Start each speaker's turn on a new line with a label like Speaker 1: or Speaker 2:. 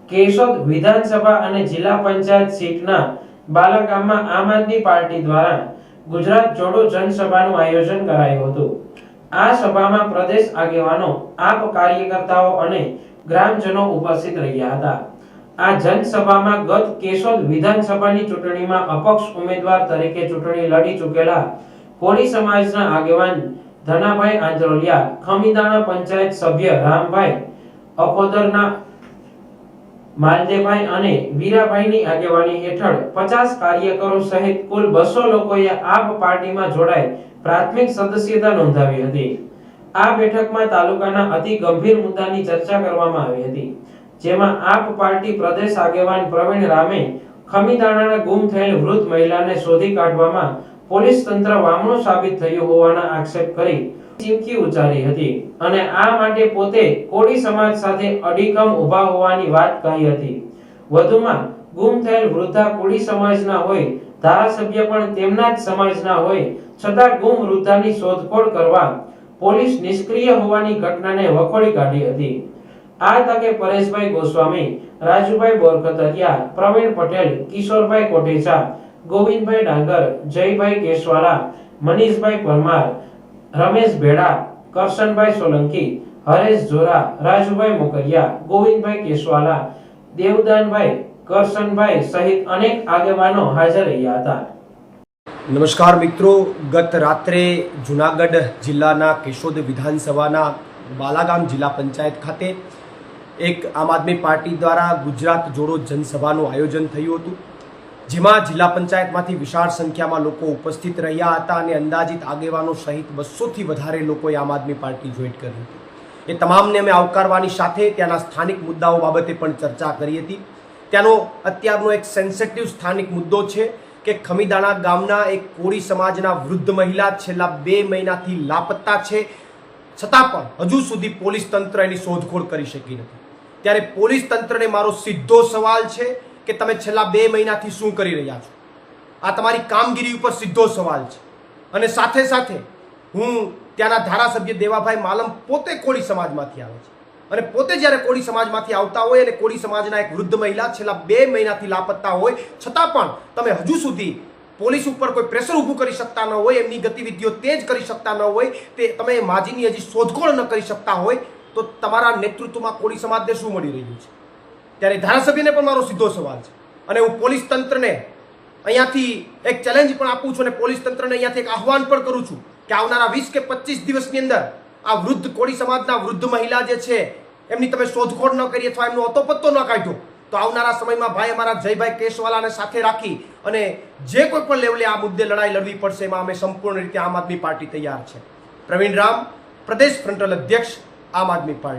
Speaker 1: કેશોદ વિધાનસભા અને જિલ્લા પંચાયત સીટના બાલાગામમાં આમ આદમી પાર્ટી દ્વારા ગુજરાત જોડો જનસભાનું આયોજન કરાયું હતું। આ સભામાં પ્રદેશ આગેવાનો, આપ કાર્યકર્તાઓ અને ગ્રામજનો ઉપસ્થિત રહ્યા હતા। આ જનસભામાં ગત કેશોદ વિધાનસભાની ચૂંટણીમાં અપક્ષ ઉમેદવાર તરીકે ચૂંટણી લડી ચૂકેલા કોળી સમાજના આગેવાન ધનાભાઈ આંજરોલિયા, ખમીદાણા પંચાયત સભ્ય રામભાઈ અકોદરના માલદેભાઈ અને વીરાભાઈની આગેવાની હેઠળ 50 કાર્યકરો સહિત કુલ 200 લોકોએ આપ પાર્ટીમાં જોડાઈ પ્રાથમિક સદસ્યતા નોંધાવી હતી। આ બેઠકમાં તાલુકાના અતિ ગંભીર મુદ્દાની ચર્ચા કરવામાં આવી હતી, જેમાં આપ પાર્ટી પ્રદેશ આગેવાન પ્રવીણ રામે ખમીદાણાના ગુમ થયેલ વૃદ્ધ મહિલાને શોધી કાઢવામાં પોલીસ તંત્ર વામણું સાબિત થયું હોવાના આક્ષેપ કરી ચીમકી ઉચ્ચારી હતી અને આ માટે પોતે કોળી સમાજ સાથે અડીખમ ઊભા હોવાની વાત કહી હતી। વધુમાં ગુમ થયેલ વૃદ્ધા કોળી સમાજના હોય, ધારાસભ્ય પણ તેમના જ સમાજના હોય છતાં ગુમ વૃદ્ધાની શોધખોળ કરવા પોલીસ નિષ્ક્રિય હોવાની ઘટનાને વખોડી કાઢી હતી। આ તકે પરેશભાઈ ગોસ્વામી, રાજુભાઈ બોરકતરિયા, પ્રવીણ પટેલ, કિશોરભાઈ કોટેચા, ગોવિંદભાઈ ડાંગર, જયભાઈ કેશવાલા, મનીષભાઈ પરમાર, રમેશ ભેડા, કરશનભાઈ સોલંકી, હરેશ જોરા, રાજુભાઈ મોકરિયા, ગોવિંદભાઈ કેશવાલા, દેવદાનભાઈ, કરશનભાઈ સહિત અનેક આગેવાનો હાજર રહ્યા હતા।
Speaker 2: નમસ્કાર મિત્રો, ગત રાત્રે જૂનાગઢ જિલ્લાના કેશોદ વિધાનસભાના બાલાગામ જિલ્લા પંચાયત ખાતે એક આમ આદમી પાર્ટી દ્વારા ગુજરાત જોડો જનસભાનું આયોજન થયું હતું, જેમાં જિલ્લા પંચાયતમાંથી વિશાળ સંખ્યામાં લોકો ઉપસ્થિત રહ્યા હતા અને અંદાજિત આગેવાનો સહિત 200થી વધારે લોકોએ આમ આદમી પાર્ટી જોઈન કરી હતી। એ તમામને અમે આવકારવાની સાથે ત્યાંના સ્થાનિક મુદ્દાઓ બાબતે પણ ચર્ચા કરી હતી। ત્યાંનો અત્યારનો એક સેન્સિટિવ સ્થાનિક મુદ્દો છે કે ખમીદાણા ગામના એક કોળી સમાજના વૃદ્ધ મહિલા છેલ્લા 2 મહિનાથી લાપતા છે, છતાં પણ હજુ સુધી પોલીસ તંત્ર એની શોધખોળ કરી શકી નથી। ત્યારે પોલીસ તંત્રને મારો સીધો સવાલ છે કે તમે છેલ્લા 2 મહિનાથી શું કરી રહ્યા છો? આ તમારી કામગીરી ઉપર સીધો સવાલ છે। અને સાથે સાથે હું ત્યાંના ધારાસભ્ય દેવાભાઈ માલમ પોતે કોળી સમાજમાંથી આવે છે અને પોતે જ્યારે કોળી સમાજમાંથી આવતા હોય અને કોળી સમાજના એક વૃદ્ધ મહિલા છેલ્લા 2 મહિનાથી લાપતા હોય છતાં પણ તમે હજુ સુધી પોલીસ ઉપર કોઈ પ્રેશર ઊભું કરી શકતા ન હોય, એમની ગતિવિધિઓ તેજ કરી શકતા ન હોય, તે તમે માજીની હજી શોધખોળ ન કરી શકતા હોય, તો તમારા નેતૃત્વમાં કોળી સમાજને શું મળી રહ્યું છે? ત્યારે ધારાસભ્યને પણ મારો સીધો સવાલ છે અને હું પોલીસ તંત્રને અહીંયાથી એક ચેલેન્જ પણ આપું છું અને પોલીસ તંત્રને અહીંયાથી એક આહવાન પણ કરું છું કે આવનારા 20 કે 25 દિવસની અંદર આ વૃદ્ધ કોળી સમાજના વૃદ્ધ મહિલા જે છે એમની તમે શોધખોળ ન કરી અથવા એમનો અતોપત્તો ન કાઢ્યો તો આવનારા સમયમાં ભાઈ અમારા જયભાઈ કેશવાલાને સાથે રાખી અને જે કોઈ પણ લેવલે આ મુદ્દે લડાઈ લડવી પડશે એમાં અમે સંપૂર્ણ રીતે આમ આદમી પાર્ટી તૈયાર છે। પ્રવીણ રામ, પ્રદેશ ફ્રન્ટલ અધ્યક્ષ, આમ આદમી પાર્ટી।